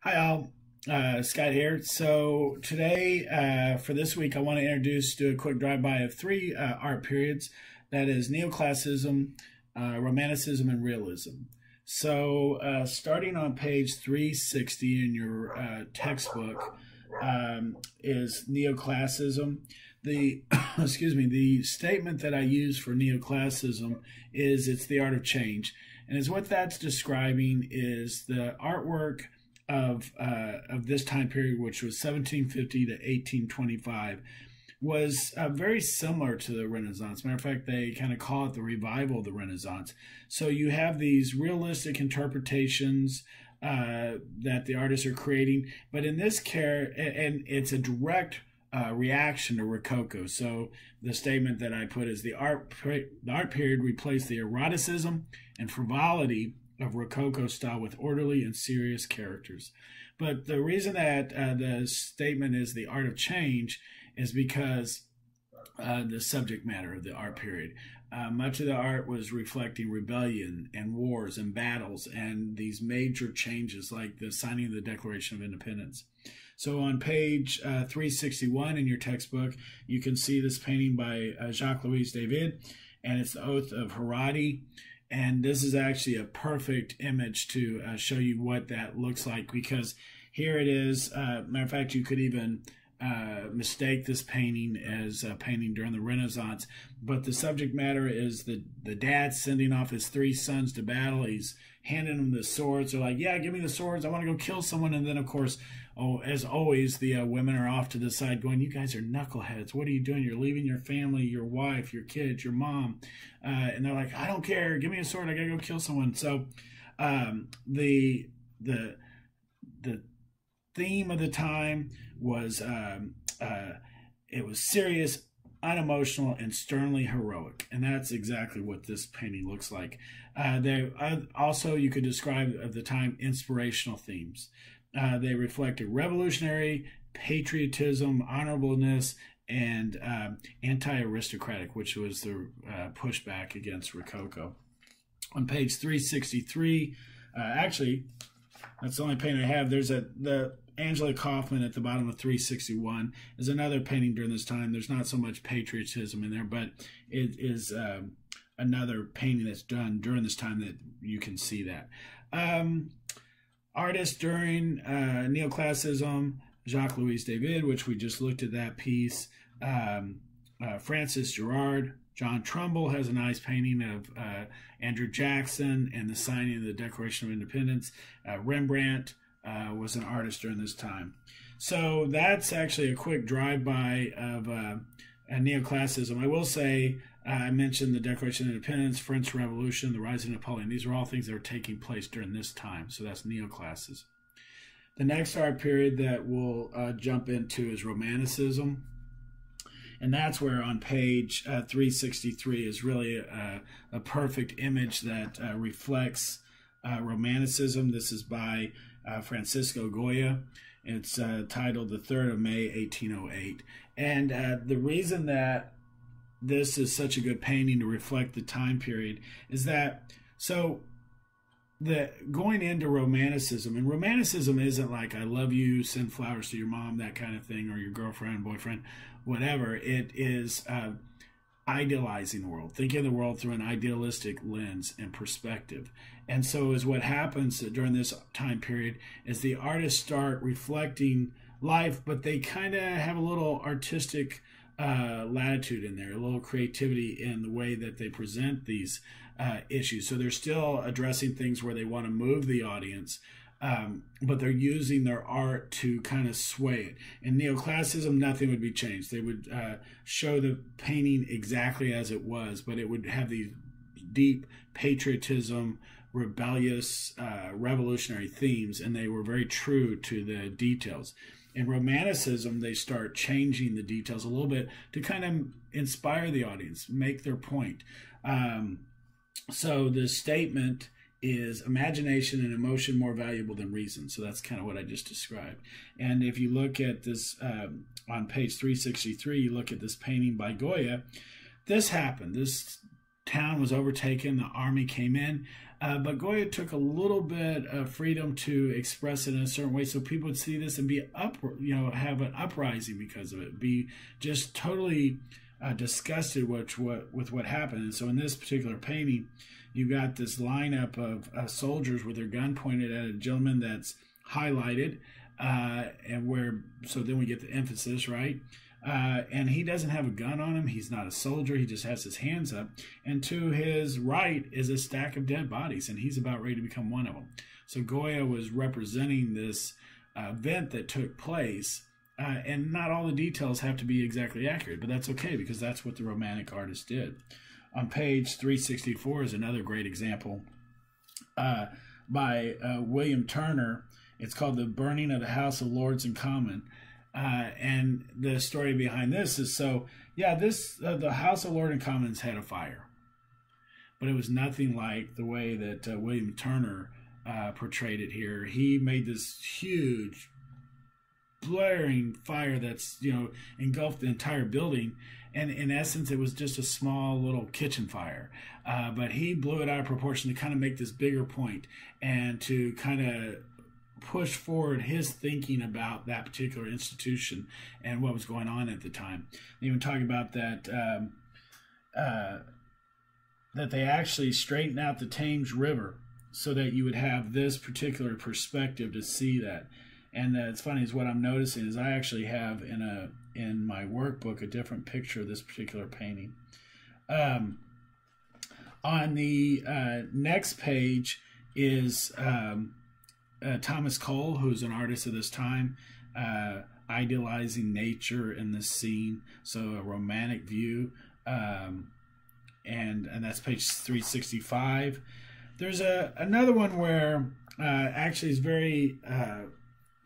Hi all, Scott here. So today, for this week, I want to do a quick drive-by of three art periods. That is neoclassicism, romanticism, and realism. So starting on page 360 in your textbook is neoclassicism. The the statement that I use for neoclassicism is it's the art of change, and is what that's describing is the artwork of this time period, which was 1750 to 1825, was very similar to the Renaissance. Matter of fact, they kind of call it the revival of the Renaissance. So you have these realistic interpretations that the artists are creating, but in this case, and it's a direct reaction to Rococo. So the statement that I put is the art period replaced the eroticism and frivolity of Rococo style with orderly and serious characters. But the reason that the statement is the art of change is because the subject matter of the art period. Much of the art was reflecting rebellion and wars and battles and these major changes like the signing of the Declaration of Independence. So on page 361 in your textbook, you can see this painting by Jacques-Louis David, and it's the Oath of Herati. And this is actually a perfect image to show you what that looks like, because here it is. Matter of fact, you could even mistake this painting as a painting during the Renaissance. But the subject matter is the dad sending off his three sons to battle. He's handing them the swords. They're like, yeah, give me the swords. I want to go kill someone. And then, of course, as always, the women are off to the side going, you guys are knuckleheads. What are you doing? You're leaving your family, your wife, your kids, your mom. And they're like, I don't care. Give me a sword. I got to go kill someone. So the theme of the time was it was serious, unemotional, and sternly heroic. And that's exactly what this painting looks like. Also, you could describe of the time inspirational themes. They reflected revolutionary, patriotism, honorableness, and anti-aristocratic, which was the pushback against Rococo. On page 363, actually, that's the only painting I have. There's the Angela Kaufman at the bottom of 361 is another painting during this time. There's not so much patriotism in there, but it is another painting that's done during this time that you can see that. Artists during neoclassicism, Jacques-Louis David, which we just looked at that piece, Francis Gerard, John Trumbull has a nice painting of Andrew Jackson and the signing of the Declaration of Independence. Rembrandt was an artist during this time. So that's actually a quick drive-by of neoclassicism. I will say, I mentioned the Declaration of Independence, French Revolution, the rise of Napoleon. These are all things that were taking place during this time. So that's neoclassicism. The next art period that we'll jump into is Romanticism. And that's where on page 363 is really a perfect image that reflects Romanticism. This is by Francisco Goya. It's titled The 3rd of May, 1808. And the reason that this is such a good painting to reflect the time period is that, so going into Romanticism, and Romanticism isn't like I love you, send flowers to your mom, that kind of thing, or your girlfriend, boyfriend, whatever. It is idealizing the world, thinking of the world through an idealistic lens and perspective. And so is what happens during this time period is the artists start reflecting life, but they kind of have a little artistic latitude in there, a little creativity in the way that they present these issues. So they're still addressing things where they want to move the audience, but they're using their art to kind of sway it. In neoclassicism, nothing would be changed. They would show the painting exactly as it was, but it would have these deep patriotism, rebellious, revolutionary themes, and they were very true to the details. In Romanticism, they start changing the details a little bit to kind of inspire the audience, make their point. So the statement is imagination and emotion more valuable than reason. So that's kind of what I just described. And if you look at this on page 363, you look at this painting by Goya, this happened. This town was overtaken, the army came in, but Goya took a little bit of freedom to express it in a certain way, so people would see this and be have an uprising because of it, be just totally disgusted with what happened. And so in this particular painting, you got this lineup of soldiers with their gun pointed at a gentleman that's highlighted, so then we get the emphasis, right? And he doesn't have a gun on him. He's not a soldier. He just has his hands up. And to his right is a stack of dead bodies, and he's about ready to become one of them. So Goya was representing this event that took place, and not all the details have to be exactly accurate, but that's okay because that's what the Romantic artist did. On page 364 is another great example by William Turner. It's called The Burning of the House of Lords and Commons. And the story behind this is the House of Lords and Commons had a fire, but it was nothing like the way that William Turner portrayed it here. He made this huge, blaring fire that's engulfed the entire building, and in essence, it was just a small little kitchen fire. But he blew it out of proportion to kind of make this bigger point and to kind of push forward his thinking about that particular institution and what was going on at the time. They even talk about that that they actually straightened out the Thames River so that you would have this particular perspective to see that. And it's funny is what I'm noticing is I actually have in my workbook a different picture of this particular painting. On the next page is Thomas Cole, who's an artist of this time, idealizing nature in this scene, so a romantic view, and that's page 365. There's another one where actually is very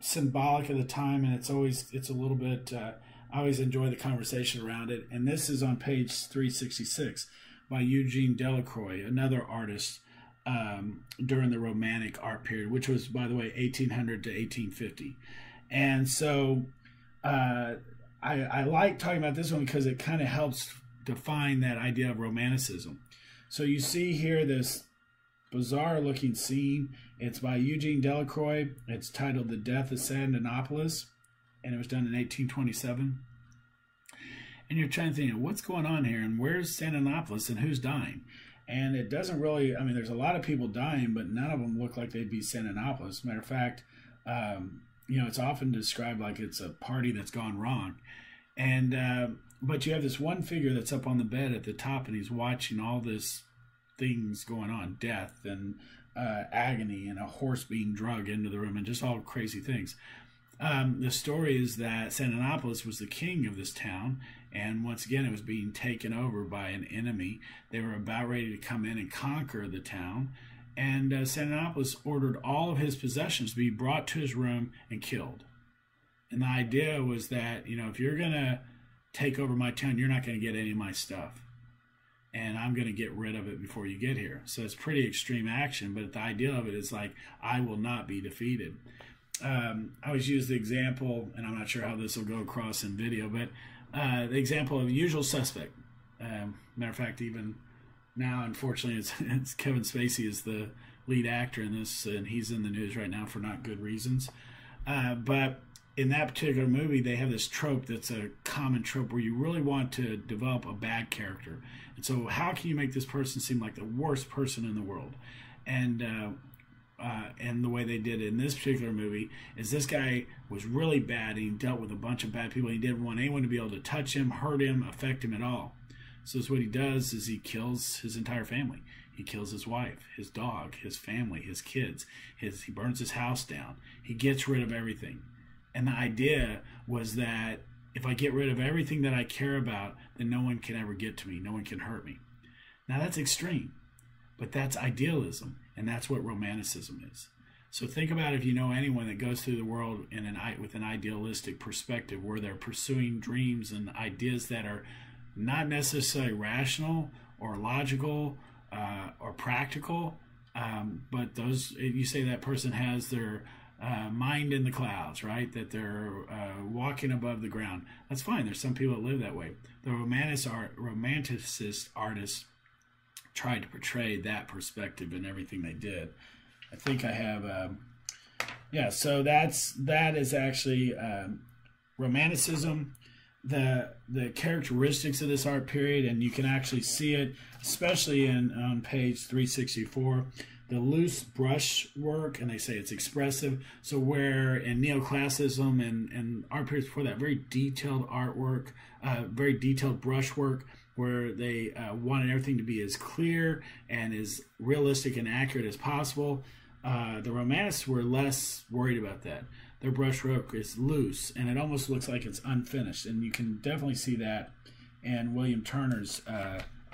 symbolic of the time, and it's a little bit. I always enjoy the conversation around it, and this is on page 366 by Eugene Delacroix, another artist during the Romantic art period, which was, by the way, 1800 to 1850. And so I like talking about this one because it kind of helps define that idea of Romanticism. So you see here this bizarre looking scene. It's by Eugene Delacroix. It's titled The Death of Sandinopolis, and it was done in 1827. And you're trying to think, what's going on here, and where's Sandinopolis, and who's dying? And it doesn't really, there's a lot of people dying, but none of them look like they'd be Sandinopolis. Matter of fact, it's often described like it's a party that's gone wrong. And but you have this one figure that's up on the bed at the top, and he's watching all this things going on, death and agony, and a horse being dragged into the room, and just all crazy things. The story is that Sandinopolis was the king of this town, and once again it was being taken over by an enemy. They were about ready to come in and conquer the town, and Sandinopolis ordered all of his possessions to be brought to his room and killed. And the idea was that, if you're going to take over my town, you're not going to get any of my stuff, and I'm going to get rid of it before you get here. So it's pretty extreme action, but the idea of it is like, I will not be defeated. I always use the example, and I'm not sure how this will go across in video, but the example of Usual Suspect. Matter of fact, even now, unfortunately, it's Kevin Spacey is the lead actor in this, and he's in the news right now for not good reasons. But in that particular movie, they have this trope that's a common trope where you really want to develop a bad character. And so how can you make this person seem like the worst person in the world? And the way they did it in this particular movie is this guy was really bad, and he dealt with a bunch of bad people. He didn't want anyone to be able to touch him, hurt him, affect him at all. So what he does is he kills his entire family. He kills his wife, his dog, his family, his kids. He burns his house down. He gets rid of everything. And the idea was that if I get rid of everything that I care about, then no one can ever get to me. No one can hurt me. Now that's extreme, but that's idealism, and that's what Romanticism is. So think about if you know anyone that goes through the world with an idealistic perspective, where they're pursuing dreams and ideas that are not necessarily rational or logical or practical, but you say that person has their mind in the clouds, right? That they're walking above the ground. That's fine. There's some people that live that way. The romanticist artists tried to portray that perspective in everything they did. I think I have, yeah, so that is actually Romanticism, the characteristics of this art period, and you can actually see it, especially on page 364, the loose brush work, and they say it's expressive. So where in neoclassicism and art periods before that, very detailed artwork, very detailed brush work, where they wanted everything to be as clear and as realistic and accurate as possible. The Romanists were less worried about that. Their brushwork is loose, and it almost looks like it's unfinished. And you can definitely see that in William Turner's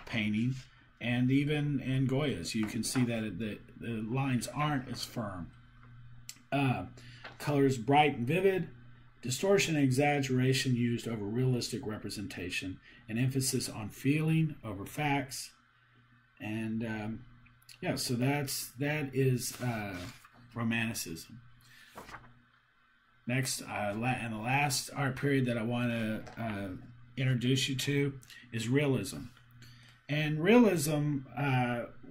painting, and even in Goya's. You can see that the lines aren't as firm. Colors bright and vivid, distortion and exaggeration used over realistic representation, an emphasis on feeling over facts, and yeah, so that is Romanticism. Next, and the last art period that I want to introduce you to is Realism. And Realism,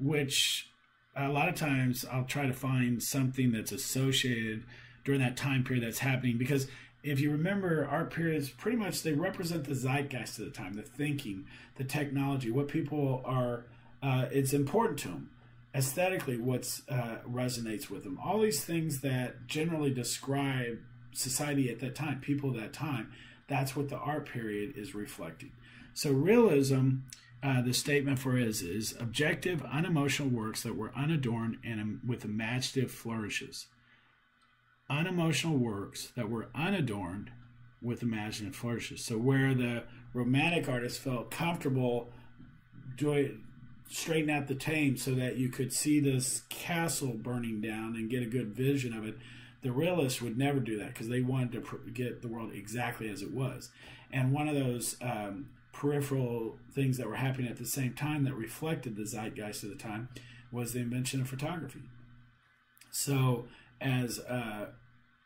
which a lot of times I'll try to find something that's associated during that time period that's happening, because if you remember, art periods, pretty much they represent the zeitgeist of the time, the thinking, the technology, what people are, it's important to them. Aesthetically, what resonates with them. All these things that generally describe society at that time, people at that time, that's what the art period is reflecting. So realism, the statement for it is objective, unemotional works that were unadorned and with imaginative flourishes. Unemotional works that were unadorned with imaginative flourishes. So where the Romantic artists felt comfortable straighten out the tame so that you could see this castle burning down and get a good vision of it, the realists would never do that, because they wanted to get the world exactly as it was. And one of those peripheral things that were happening at the same time that reflected the zeitgeist of the time was the invention of photography. So as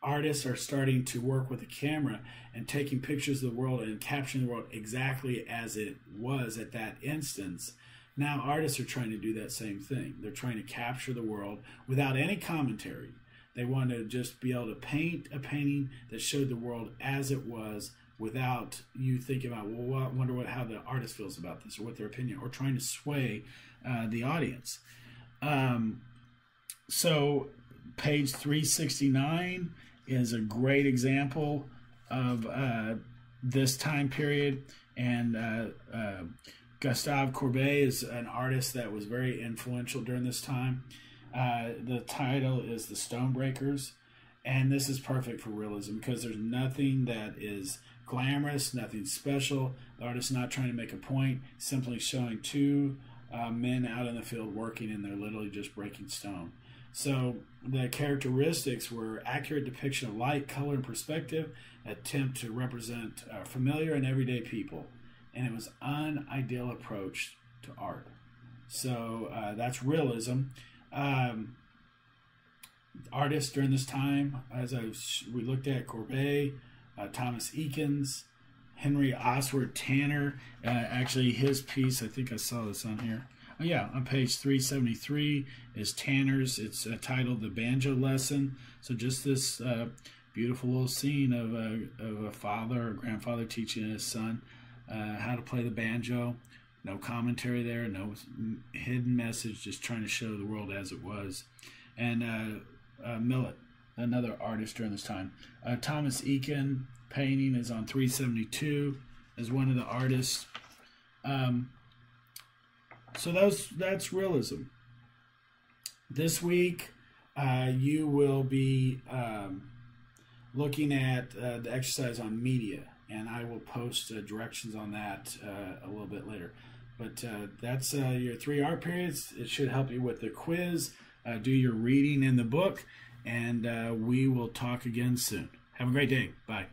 artists are starting to work with a camera and taking pictures of the world and capturing the world exactly as it was at that instance, now artists are trying to do that same thing. They're trying to capture the world without any commentary. They want to just be able to paint a painting that showed the world as it was, without you thinking about, well, I wonder how the artist feels about this, or what their opinion, or trying to sway the audience. So page 369 is a great example of this time period, and Gustave Courbet is an artist that was very influential during this time. The title is The Stonebreakers, and this is perfect for realism because there's nothing that is glamorous, nothing special. The artist's not trying to make a point, simply showing two men out in the field working, and they're literally just breaking stone. So the characteristics were accurate depiction of light, color, and perspective, attempt to represent familiar and everyday people, and it was an ideal approach to art. So that's realism. Artists during this time, as we looked at, Courbet, Thomas Eakins, Henry Oswald Tanner. Actually, his piece, I think I saw this on here. Oh, yeah, on page 373 is Tanner's. It's titled The Banjo Lesson. So just this beautiful little scene of a father or grandfather teaching his son how to play the banjo. No commentary there, no hidden message, just trying to show the world as it was. And Millet, another artist during this time. Thomas Eakins painting is on 372 as one of the artists. So that's realism. This week you will be looking at the exercise on media, and I will post directions on that a little bit later. But that's your 3 art periods. It should help you with the quiz. Do your reading in the book, and we will talk again soon. Have a great day. Bye.